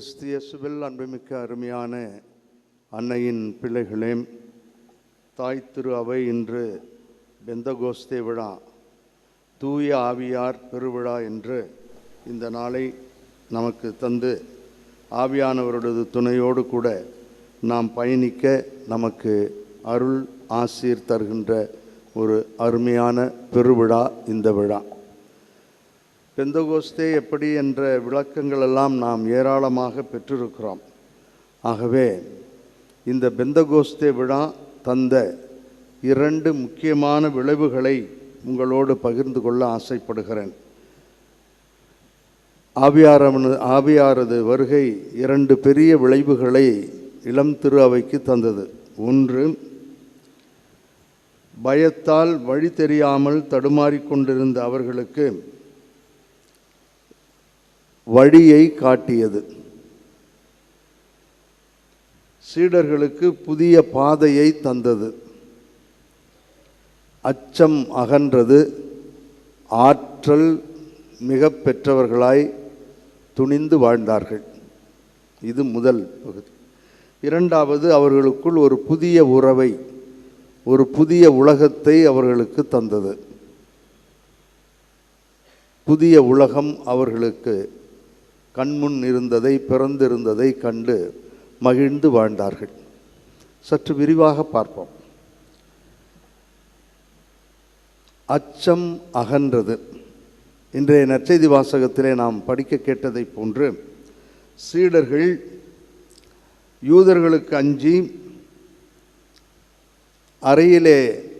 கிறிஸ்து இயேசுவில் அன்புமிக்க அருமையான அன்னையின் பிள்ளைகளே, தாய் திரு அவை இன்று பெந்தகோஸ்தே விழா, தூய ஆவியார் பெருவிழா என்று இந்த நாளை நமக்கு தந்து ஆவியானவரது துணையோடு கூட நாம் பயணிக்க நமக்கு அருள் ஆசீர் தருகின்ற ஒரு அருமையான பெருவிழா இந்த விழா. பெந்தகோஸ்தே எப்படி என்ற விளக்கங்களெல்லாம் நாம் ஏராளமாக பெற்றிருக்கிறோம். ஆகவே இந்த பெந்தகோஸ்தே விழா தந்த இரண்டு முக்கியமான விளைவுகளை உங்களோடு பகிர்ந்து கொள்ள ஆசைப்படுகிறேன். ஆவியாரது வருகை இரண்டு பெரிய விளைவுகளை இளம் திரு அவைக்கு தந்தது. ஒன்று, பயத்தால் வழி தெரியாமல் தடுமாறிக்கொண்டிருந்த அவர்களுக்கு வழியை காட்டியது. சீடர்களுக்கு புதிய பாதையை தந்தது. அச்சம் அகன்றது. ஆற்றல் மிக பெற்றவர்களாய் துணிந்து வாழ்ந்தார்கள். இது முதல் பகுதி. இரண்டாவது, அவர்களுக்குள் ஒரு புதிய உறவை, ஒரு புதிய உலகத்தை அவர்களுக்கு தந்தது. புதிய உலகம் அவர்களுக்கு கண்முன் இருந்ததை, பிறந்திருந்ததை கண்டு மகிழ்ந்து வாழ்ந்தார்கள். சற்று விரிவாக பார்ப்போம். அச்சம் அகன்றது. இன்றைய நற்செய்தி வாசகத்திலே நாம் படிக்க கேட்டதை போன்று, சீடர்கள் யூதர்களுக்கு அஞ்சி அறையிலே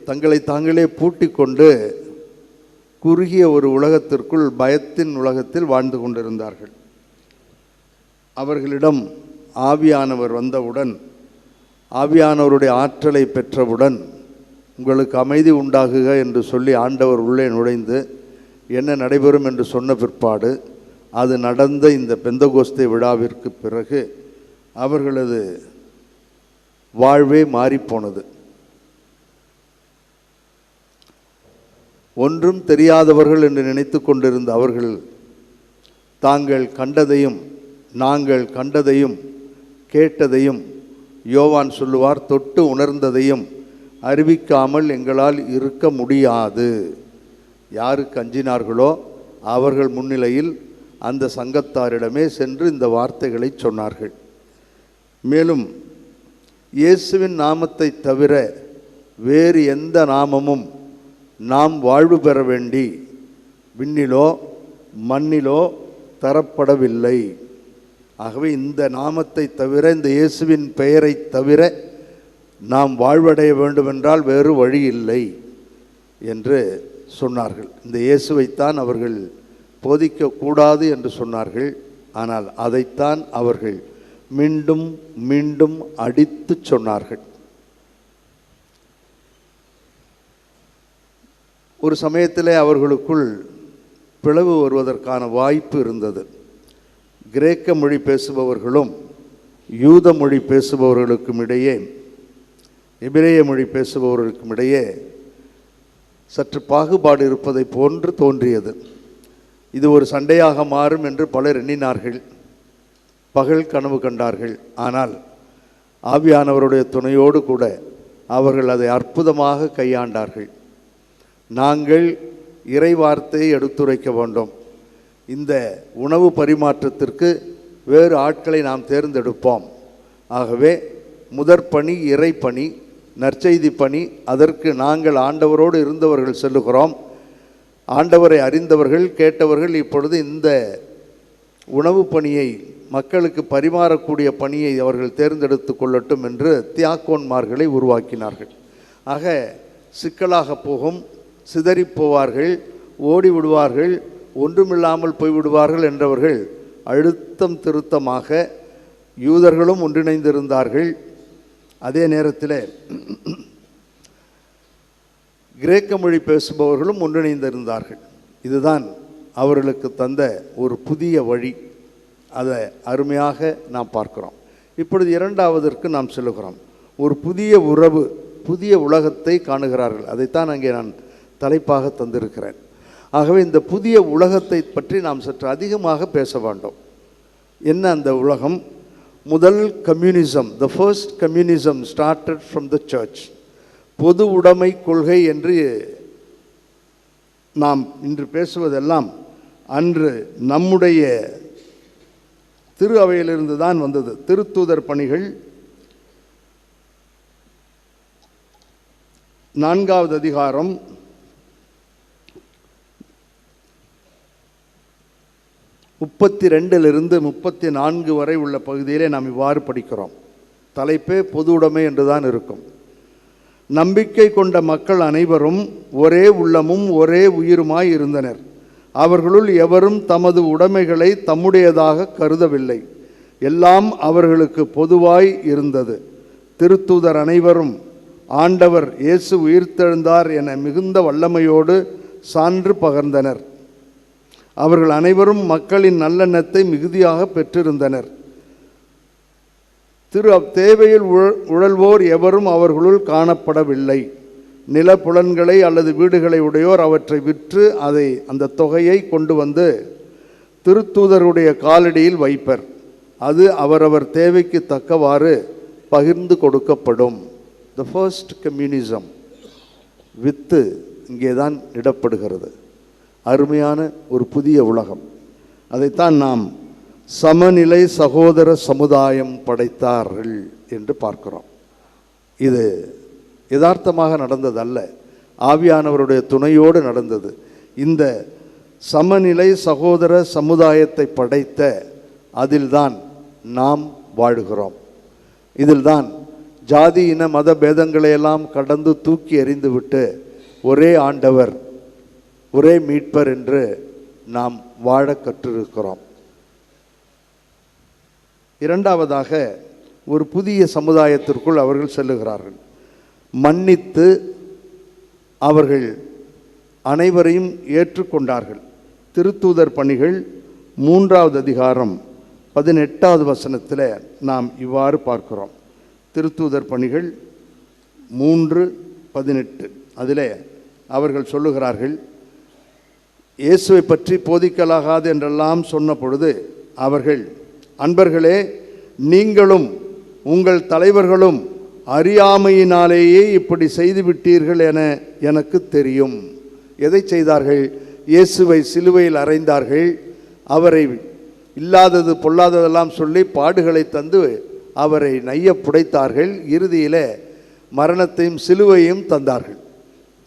தங்களை தாங்களே பூட்டி கொண்டு குறுகிய ஒரு உலகத்திற்குள், பயத்தின் உலகத்தில் வாழ்ந்து கொண்டிருந்தார்கள். அவர்களிடம் ஆவியானவர் வந்தவுடன், ஆவியானவருடைய ஆற்றலை பெற்றவுடன், உங்களுக்கு அமைதி உண்டாகுக என்று சொல்லி ஆண்டவர் உள்ளே நுழைந்து என்ன நடைபெறும் என்று சொன்ன பிற்பாடு, அது நடந்த இந்த பெந்தகோஸ்தே விழாவிற்கு பிறகு அவர்களது வாழ்வே மாறிப்போனது. ஒன்றும் தெரியாதவர்கள் என்று நினைத்து கொண்டிருந்த அவர்கள் தாங்கள் கண்டதையும் நாங்கள் கண்டதையும் கேட்டதையும், யோவான் சொல்லுவார், தொட்டு உணர்ந்ததையும் அறிவிக்காமல் எங்களால் இருக்க முடியாது. யாருக்கு அஞ்சினார்களோ அவர்கள் முன்னிலையில் அந்த சங்கத்தாரிடமே சென்று இந்த வார்த்தைகளை சொன்னார்கள். மேலும் இயேசுவின் நாமத்தை தவிர வேறு எந்த நாமமும் நாம் வாழ்வு பெற வேண்டி விண்ணிலோ மண்ணிலோ தரப்படவில்லை. ஆகவே இந்த நாமத்தை தவிர, இந்த இயேசுவின் பெயரை தவிர நாம் வாழ்வடைய வேண்டுமென்றால் வேறு வழி இல்லை என்று சொன்னார்கள். இந்த இயேசுவைத்தான் அவர்கள் போதிக்கக்கூடாது என்று சொன்னார்கள். ஆனால் அதைத்தான் அவர்கள் மீண்டும் மீண்டும் அடித்து சொன்னார்கள். ஒரு சமயத்திலே அவர்களுக்குள் பிளவு வருவதற்கான வாய்ப்பு இருந்தது. கிரேக்க மொழி பேசுபவர்களும் யூத மொழி பேசுபவர்களுக்கும் இடையே, எபிரேய மொழி பேசுபவர்களுக்கும் இடையே சற்று பாகுபாடு இருப்பதை போன்று தோன்றியது. இது ஒரு சண்டையாக மாறும் என்று பலர் எண்ணினார்கள். பகல் கனவு கண்டார்கள். ஆனால் ஆவியானவருடைய துணையோடு கூட அவர்கள் அதை அற்புதமாக கையாண்டார்கள். நாங்கள் இறை வார்த்தையை எடுத்துரைக்க வேண்டும். இந்த உணவு பரிமாற்றத்திற்கு வேறு ஆட்களை நாம் தேர்ந்தெடுப்போம். ஆகவே முதற் பணி இறை பணி, நற்செய்தி பணி. அதற்கு நாங்கள் ஆண்டவரோடு இருந்தவர்கள் செல்லுகிறோம். ஆண்டவரை அறிந்தவர்கள், கேட்டவர்கள் இப்பொழுது இந்த உணவு பணியை, மக்களுக்கு பரிமாறக்கூடிய பணியை அவர்கள் தேர்ந்தெடுத்து கொள்ளட்டும் என்று தியாக்கோன்மார்களை உருவாக்கினார்கள். ஆக சிக்கலாக போகும், சிதறிப்போவார்கள், ஓடிவிடுவார்கள், ஒன்றுமில்லாமல் போய்விடுவார்கள் என்றவர்கள் அழுத்தம் திருத்தமாக யூதர்களும் ஒன்றிணைந்திருந்தார்கள். அதே நேரத்தில் கிரேக்க மொழி பேசுபவர்களும் ஒன்றிணைந்திருந்தார்கள். இதுதான் அவர்களுக்கு தந்த ஒரு புதிய வழி. அதை அருமையாக நாம் பார்க்கிறோம். இப்பொழுது இரண்டாவதற்கு நாம் செல்லுகிறோம். ஒரு புதிய உறவு, புதிய உலகத்தை காணுகிறார்கள். அதைத்தான் அங்கே நான் தலைப்பாக தந்திருக்கிறேன். ஆகவே இந்த புதிய உலகத்தை பற்றி நாம் சற்று அதிகமாக பேச வேண்டும். என்ன அந்த உலகம்? முதல் communism, the first communism started from the church. பொது உடைமை கொள்கை என்று நாம் இன்று பேசுவதெல்லாம் அன்று நம்முடைய திரு அவையிலிருந்து தான் வந்தது. திருத்தூதர் பணிகள் 4வது அதிகாரம் 32 34 வரை உள்ள பகுதியிலே நாம் இவ்வாறு படிக்கிறோம். தலைப்பே பொது உடைமை என்றுதான் இருக்கும். நம்பிக்கை கொண்ட மக்கள் அனைவரும் ஒரே உள்ளமும் ஒரே உயிருமாய் இருந்தனர். அவர்களுள் எவரும் தமது உடைமைகளை தம்முடையதாக கருதவில்லை. எல்லாம் அவர்களுக்கு பொதுவாய் இருந்தது. திருத்தூதர் அனைவரும் ஆண்டவர் இயேசு உயிர்த்தெழுந்தார் என மிகுந்த வல்லமையோடு சான்று பகர்ந்தனர். அவர்கள் அனைவரும் மக்களின் நல்லெண்ணத்தை மிகுதியாக பெற்றிருந்தனர். தேவையில் உழல்வோர் எவரும் அவர்களுள் காணப்படவில்லை. நிலப்புலன்களை அல்லது வீடுகளை உடையோர் அவற்றை விற்று அந்த தொகையை கொண்டு வந்து திருத்தூதருடைய காலடியில் வைப்பர். அது அவரவர் தேவைக்கு தக்கவாறு பகிர்ந்து கொடுக்கப்படும். த ஃபர்ஸ்ட் கம்யூனிசம் வித்து இங்கே தான் இடப்படுகிறது. அருமையான ஒரு புதிய உலகம். அதைத்தான் நாம் சமநிலை சகோதர சமுதாயம் படைத்தார்கள் என்று பார்க்கிறோம். இது யதார்த்தமாக நடந்ததல்ல, ஆவியானவருடைய துணையோடு நடந்தது. இந்த சமநிலை சகோதர சமுதாயத்தை படைத்த அதில்தான் நாம் வாழுகிறோம். இதில்தான் ஜாதி இன மத பேதங்களையெல்லாம் கடந்து தூக்கி எறிந்துவிட்டு ஒரே ஆண்டவர் ஒரே மீட்பர் என்று நாம் வாழ கற்றிருக்கிறோம். இரண்டாவதாக ஒரு புதிய சமுதாயத்திற்குள் அவர்கள் செல்லுகிறார்கள். மன்னித்து அவர்கள் அனைவரையும் ஏற்றுக்கொண்டார்கள். திருத்தூதர் பணிகள் 3வது அதிகாரம் 18வது வசனத்தில் நாம் இவ்வாறு பார்க்கிறோம். திருத்தூதர் பணிகள் 3:18 அதில் அவர்கள் சொல்லுகிறார்கள், இயேசுவை பற்றி போதிக்கலாகாது என்றெல்லாம் சொன்ன பொழுது அவர்கள், அன்பர்களே, நீங்களும் உங்கள் தலைவர்களும் அறியாமையினாலேயே இப்படி செய்துவிட்டீர்கள் என எனக்கு தெரியும். எதை செய்தார்கள்? இயேசுவை சிலுவையில் அறைந்தார்கள். அவரை இல்லாதது பொல்லாததெல்லாம் சொல்லி பாடுகளை தந்து அவரை நைய புடைத்தார்கள். இறுதியில் மரணத்தையும் சிலுவையும் தந்தார்கள்.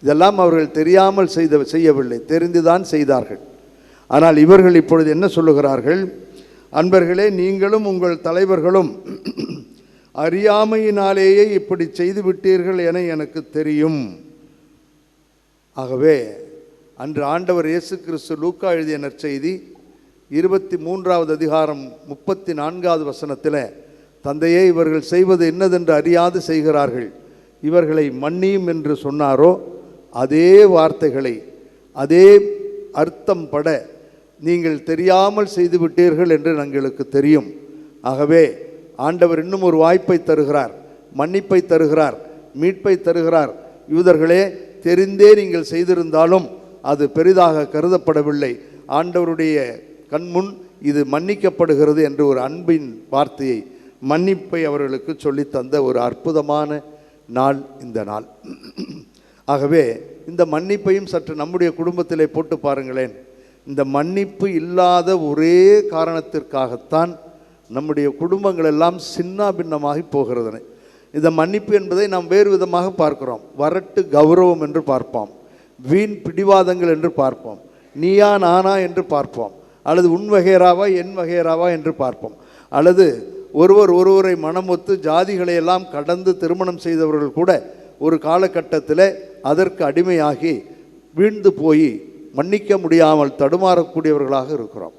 இதெல்லாம் அவர்கள் தெரியாமல் செய்யவில்லை, தெரிந்துதான் செய்தார்கள். ஆனால் இவர்கள் இப்பொழுது என்ன சொல்லுகிறார்கள்? அன்பர்களே, நீங்களும் உங்கள் தலைவர்களும் அறியாமையினாலேயே இப்படி செய்து விட்டீர்கள் என எனக்கு தெரியும். ஆகவே அன்று ஆண்டவர் இயேசு கிறிஸ்து லூக்கா எழுதிய நற்செய்தி 23வது அதிகாரம் 34வது வசனத்தில், தந்தையே, இவர்கள் செய்வது என்னதென்று அறியாது செய்கிறார்கள், இவர்களை மன்னியும் என்று சொன்னாரோ அதே வார்த்தைகளை அதே அர்த்தம் பட நீங்கள் தெரியாமல் செய்துவிட்டீர்கள் என்று எங்களுக்கு தெரியும். ஆகவே ஆண்டவர் இன்னும் ஒரு வாய்ப்பை தருகிறார், மன்னிப்பை தருகிறார், மீட்பை தருகிறார். யூதர்களே, தெரிந்தே நீங்கள் செய்திருந்தாலும் அது பெரிதாக கருதப்படவில்லை. ஆண்டவருடைய கண்முன் இது மன்னிக்கப்படுகிறது என்று ஒரு அன்பின் வார்த்தையை, மன்னிப்பை அவர்களுக்கு சொல்லித்தந்த ஒரு அற்புதமான நாள் இந்த நாள். ஆகவே இந்த மன்னிப்பையும் சற்று நம்முடைய குடும்பத்திலே போட்டு பாருங்களேன். இந்த மன்னிப்பு இல்லாத ஒரே காரணத்திற்காகத்தான் நம்முடைய குடும்பங்கள் எல்லாம் சின்ன பின்னமாகி போகிறது. இந்த மன்னிப்பு என்பதை நாம் வேறு விதமாக பார்க்கிறோம். வரட்டு கௌரவம் என்று பார்ப்போம், வீண் பிடிவாதங்கள் என்று பார்ப்போம், நீயா நானா என்று பார்ப்போம், அல்லது உன் வகையராவா என் வகையராவா என்று பார்ப்போம், அல்லது ஒருவரை மனமொத்து ஜாதிகளை எல்லாம் கடந்து திருமணம் செய்தவர்கள் கூட ஒரு காலகட்டத்தில் அதற்கு அடிமையாகி வீழ்ந்து போய் மன்னிக்க முடியாமல் தடுமாறக்கூடியவர்களாக இருக்கிறோம்.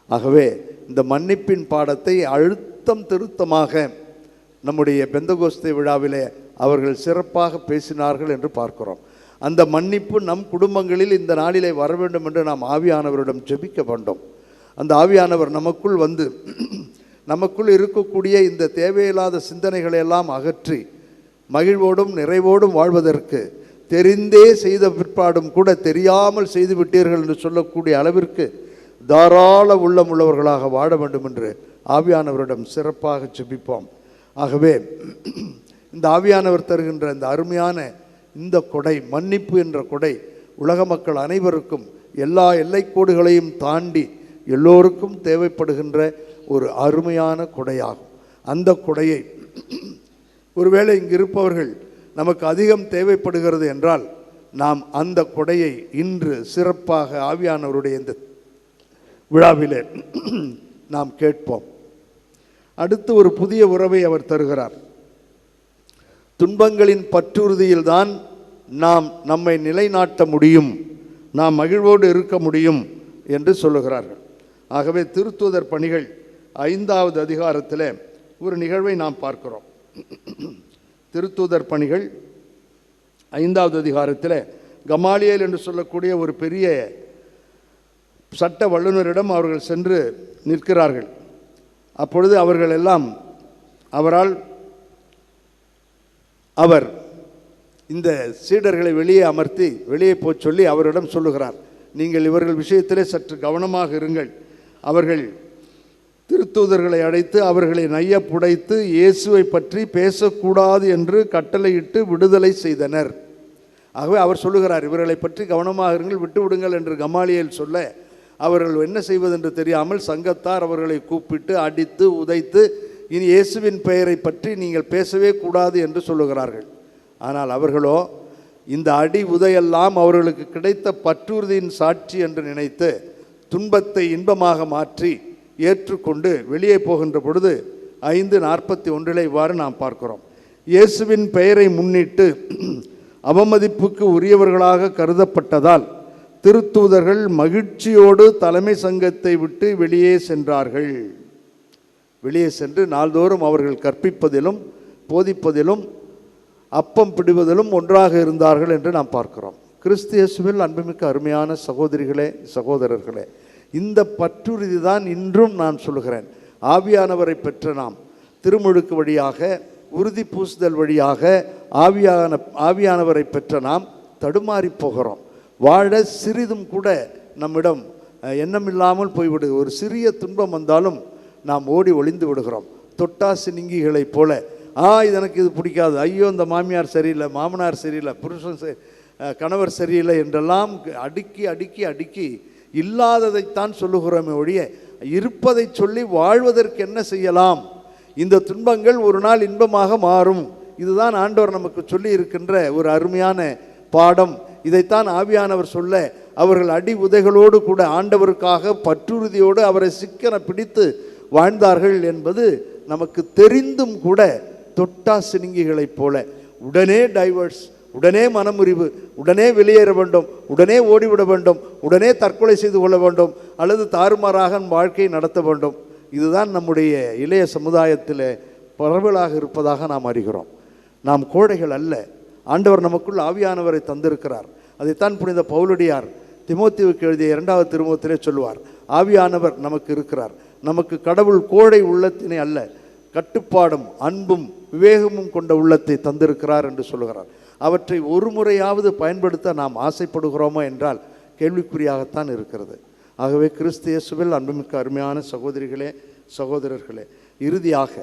ஆகவே இந்த மன்னிப்பின் பாடத்தை அழுத்தம் திருத்தமாக நம்முடைய பெந்தகோஸ்தே விழாவிலே அவர்கள் சிறப்பாக பேசினார்கள் என்று பார்க்கிறோம். அந்த மன்னிப்பு நம் குடும்பங்களில் இந்த நாளிலே வர வேண்டும் என்று நாம் ஆவியானவரிடம் ஜெபிக்க வேண்டும். அந்த ஆவியானவர் நமக்குள் வந்து நமக்குள் இருக்கக்கூடிய இந்த தேவையில்லாத சிந்தனைகளை எல்லாம் அகற்றி மகிழ்வோடும் நிறைவோடும் வாழ்வதற்கு, தெரிந்தே செய்த பிற்பாடும் கூட தெரியாமல் செய்து விட்டீர்கள் என்று சொல்லக்கூடிய அளவிற்கு தாராள உள்ளம் உள்ளவர்களாக வாழ வேண்டும் என்று ஆவியானவரிடம் சிறப்பாக ஜெபிப்போம். ஆகவே இந்த ஆவியானவர் தருகின்ற இந்த அருமையான இந்த கொடை, மன்னிப்பு என்ற கொடை, உலக மக்கள் அனைவருக்கும் எல்லா எல்லைக்கோடுகளையும் தாண்டி எல்லோருக்கும் தேவைப்படுகின்ற ஒரு அருமையான கொடையாகும். அந்த கொடையை ஒருவேளை இங்கு இருப்பவர்கள் நமக்கு அதிகம் தேவைப்படுகிறது என்றால் நாம் அந்த கொடையை இன்று சிறப்பாக ஆவியானவருடைய இந்த விழாவிலே நாம் கேட்போம். அடுத்து ஒரு புதிய உறவை அவர் தருகிறார். துன்பங்களின் பற்றுறுதியில்தான் நாம் நம்மை நிலைநாட்ட முடியும், நாம் மகிழ்வோடு இருக்க முடியும் என்று சொல்லுகிறார்கள். ஆகவே திருத்தூதர் பணிகள் 5வது அதிகாரத்தில் ஒரு நிகழ்வை நாம் பார்க்கிறோம். திருத்தூதர் பணிகள் 5வது அதிகாரத்தில் கமாலியேல் என்று சொல்லக்கூடிய ஒரு பெரிய சட்ட வல்லுநரிடம் அவர்கள் சென்று நிற்கிறார்கள். அப்பொழுது அவர்கள் எல்லாம் அவர் இந்த சீடர்களை வெளியே அமர்த்தி வெளியே போய் சொல்லி அவரிடம் சொல்லுகிறார், நீங்கள் இவர்கள் விஷயத்திலே சற்று கவனமாக இருங்கள். அவர்கள் திருத்தூதர்களை அழைத்து அவர்களை நைய புடைத்து இயேசுவை பற்றி பேசக்கூடாது என்று கட்டளையிட்டு விடுதலை செய்தனர். ஆகவே அவர் சொல்லுகிறார், இவர்களை பற்றி கவனமாக இருங்கள், விட்டு விடுங்கள் என்று கமாலியேல் சொல்ல அவர்கள் என்ன செய்வதென்று தெரியாமல் சங்கத்தார் அவர்களை கூப்பிட்டு அடித்து உதைத்து இனி இயேசுவின் பெயரை பற்றி நீங்கள் பேசவே கூடாது என்று சொல்லுகிறார்கள். ஆனால் அவர்களோ இந்த அடி உதையெல்லாம் அவர்களுக்கு கிடைத்த பற்றுறுதியின் சாட்சி என்று நினைத்து துன்பத்தை இன்பமாக மாற்றி ஏற்றுக்கொண்டு வெளியே போகின்ற பொழுது 5:41 இவ்வாறு நாம் பார்க்கிறோம். இயேசுவின் பெயரை முன்னிட்டு அவமதிப்புக்கு உரியவர்களாக கருதப்பட்டதால் திருத்தூதர்கள் மகிழ்ச்சியோடு தலைமை சங்கத்தை விட்டு வெளியே சென்றார்கள். வெளியே சென்று நாள்தோறும் அவர்கள் கற்பிப்பதிலும் போதிப்பதிலும் அப்பம் பிடிவதிலும் ஒன்றாக இருந்தார்கள் என்று நாம் பார்க்கிறோம். கிறிஸ்து இயேசுவில் அன்புமிக்க அருமையான சகோதரிகளே, சகோதரர்களே, இந்த பற்றுறுதி தான் இன்றும் நான் சொல்கிறேன். ஆவியானவரை பெற்ற நாம் திருமுழுக்கு வழியாக, உறுதி பூசுதல் வழியாக ஆவியானவரை பெற்ற நாம் தடுமாறி போகிறோம். வாழ சிறிதும் கூட நம்மிடம் எண்ணமில்லாமல் போய்விடு. ஒரு சிறிய துன்பம் வந்தாலும் நாம் ஓடி ஒளிந்து விடுகிறோம். தொட்டாசு நீங்கிகளைப் போல, இது எனக்கு இது பிடிக்காது, ஐயோ இந்த மாமியார் சரியில்லை, மாமனார் சரியில்லை, புருஷன் கணவர் சரியில்லை என்றெல்லாம் அடுக்கி அடுக்கி அடுக்கி இல்லாததைத்தான் சொல்லுகிறோமே ஒழிய இருப்பதை சொல்லி வாழ்வதற்கு என்ன செய்யலாம்? இந்த துன்பங்கள் ஒரு நாள் இன்பமாக மாறும். இதுதான் ஆண்டவர் நமக்கு சொல்லி இருக்கின்ற ஒரு அருமையான பாடம். இதைத்தான் ஆவியானவர் சொல்ல அவர்கள் அடி உதைகளோடு கூட ஆண்டவருக்காக பற்றுறுதியோடு அவரை சிக்கன பிடித்து வாழ்ந்தார்கள் என்பது நமக்கு தெரிந்தும் கூட தொட்டா சினிங்கிகளைப் போல உடனே டைவர்ஸ், உடனே மனமுறிவு, உடனே வெளியேற வேண்டும், உடனே ஓடிவிட வேண்டும், உடனே தற்கொலை செய்து கொள்ள வேண்டும், அல்லது தாறுமாறாக வாழ்க்கையை நடத்த வேண்டும். இதுதான் நம்முடைய இளைய சமுதாயத்தில் பரவலாக இருப்பதாக நாம் அறிகிறோம். நாம் கோழைகள் அல்ல. ஆண்டவர் நமக்குள் ஆவியானவரை தந்திருக்கிறார். அதைத்தான் புனித பவுலடியார் தீமோத்தேயுவுக்கு எழுதிய 2வது திருமுகத்திலே சொல்லுவார், ஆவியானவர் நமக்கு இருக்கிறார். நமக்கு கடவுள் கோழை உள்ளத்தினை அல்ல, கட்டுப்பாடும் அன்பும் விவேகமும் கொண்ட உள்ளத்தை தந்திருக்கிறார் என்று சொல்லுகிறார். அவற்றை ஒரு முறையாவது பயன்படுத்த நாம் ஆசைப்படுகிறோமோ என்றால் கேள்விக்குறியாகத்தான் இருக்கிறது. ஆகவே கிறிஸ்து இயேசுவில் அன்புமிக்க அருமையான சகோதரிகளே, சகோதரர்களே, இறுதியாக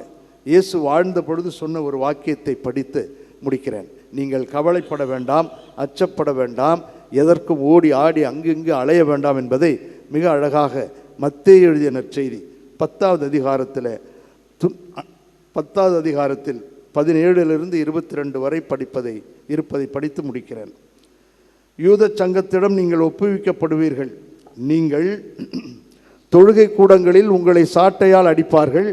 இயேசு வாழ்ந்த பொழுது சொன்ன ஒரு வாக்கியத்தை படித்து முடிக்கிறேன். நீங்கள் கவலைப்பட வேண்டாம், அச்சப்பட வேண்டாம், எதற்கும் ஓடி ஆடி அங்கு அலைய வேண்டாம் என்பதை மிக அழகாக மத்தேயு எழுதிய நற்செய்தி 10வது அதிகாரத்தில் 17 to 22 வரை இருப்பதை படித்து முடிக்கிறேன். யூத சங்கத்திடம் நீங்கள் ஒப்புவிக்கப்படுவீர்கள். நீங்கள் தொழுகை கூடங்களில் உங்களை சாட்டையால் அடிப்பார்கள்.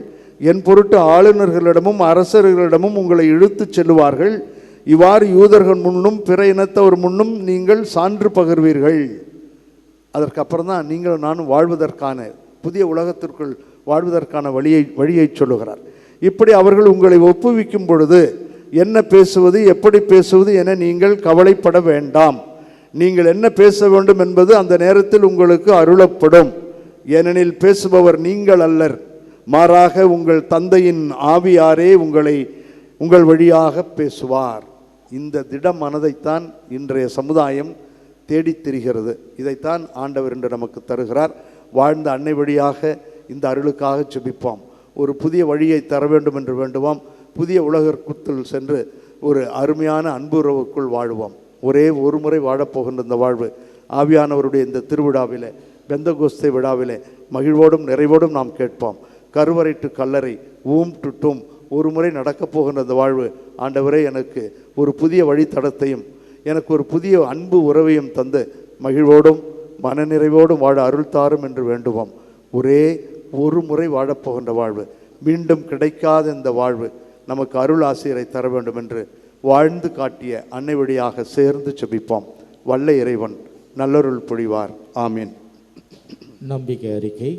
என் பொருட்டு ஆளுநர்களிடமும் அரசர்களிடமும் உங்களை இழுத்து செல்லுவார்கள். இவ்வாறு யூதர்கள் முன்னும் பிற இனத்தவர் முன்னும் நீங்கள் சான்று பகர்வீர்கள். அதற்கப்புறம் தான் நீங்கள் நானும் வாழ்வதற்கான புதிய உலகத்திற்குள் வாழ்வதற்கான வழியை சொல்லுகிறார். இப்படி அவர்கள் உங்களை ஒப்புவிக்கும் பொழுது என்ன பேசுவது, எப்படி பேசுவது என நீங்கள் கவலைப்பட வேண்டாம். நீங்கள் என்ன பேச வேண்டும் என்பது அந்த நேரத்தில் உங்களுக்கு அருளப்படும். ஏனெனில் பேசுபவர் நீங்கள் அல்லர், மாறாக உங்கள் தந்தையின் ஆவியாரே உங்கள் வழியாக பேசுவார். இந்த திட மனதைத்தான் இன்றைய சமுதாயம் தேடித் திரிகிறது. இதைத்தான் ஆண்டவர் என்று நமக்கு தருகிறார். வாழ்ந்த அன்னை வழியாக இந்த அருளுக்காக ஜெபிப்போம். ஒரு புதிய வழியை தர வேண்டும் என்று வேண்டுவோம். புதிய உலகத்தில் சென்று ஒரு அருமையான அன்புறவுக்குள் வாழுவோம். ஒரே ஒரு முறை வாழப்போகின்ற இந்த வாழ்வு ஆவியானவருடைய இந்த திருவிழாவிலே, பெந்தகோஸ்தே விழாவிலே மகிழ்வோடும் நிறைவோடும் நாம் கேட்போம். கருவறை டு கல்லறை, ஊம் டு டூம், ஒரு முறை நடக்கப் போகின்ற இந்த வாழ்வு, ஆண்டவரே எனக்கு ஒரு புதிய வழித்தடத்தையும் எனக்கு ஒரு புதிய அன்பு உறவையும் தந்து மகிழ்வோடும் மனநிறைவோடும் வாழ அருள் தாரும் என்று வேண்டுவோம். ஒரே ஒரு முறை வாழப்போகின்ற வாழ்வு, மீண்டும் கிடைக்காத இந்த வாழ்வு நமக்கு அருள் ஆசிரியரை தர வேண்டும் என்று வாழ்ந்து காட்டிய அன்னை வழியாக சேர்ந்து ஜெபிப்போம். வல்ல இறைவன் நல்லருள் பொழிவார். ஆமீன். நம்பிக்கை அறிக்கை.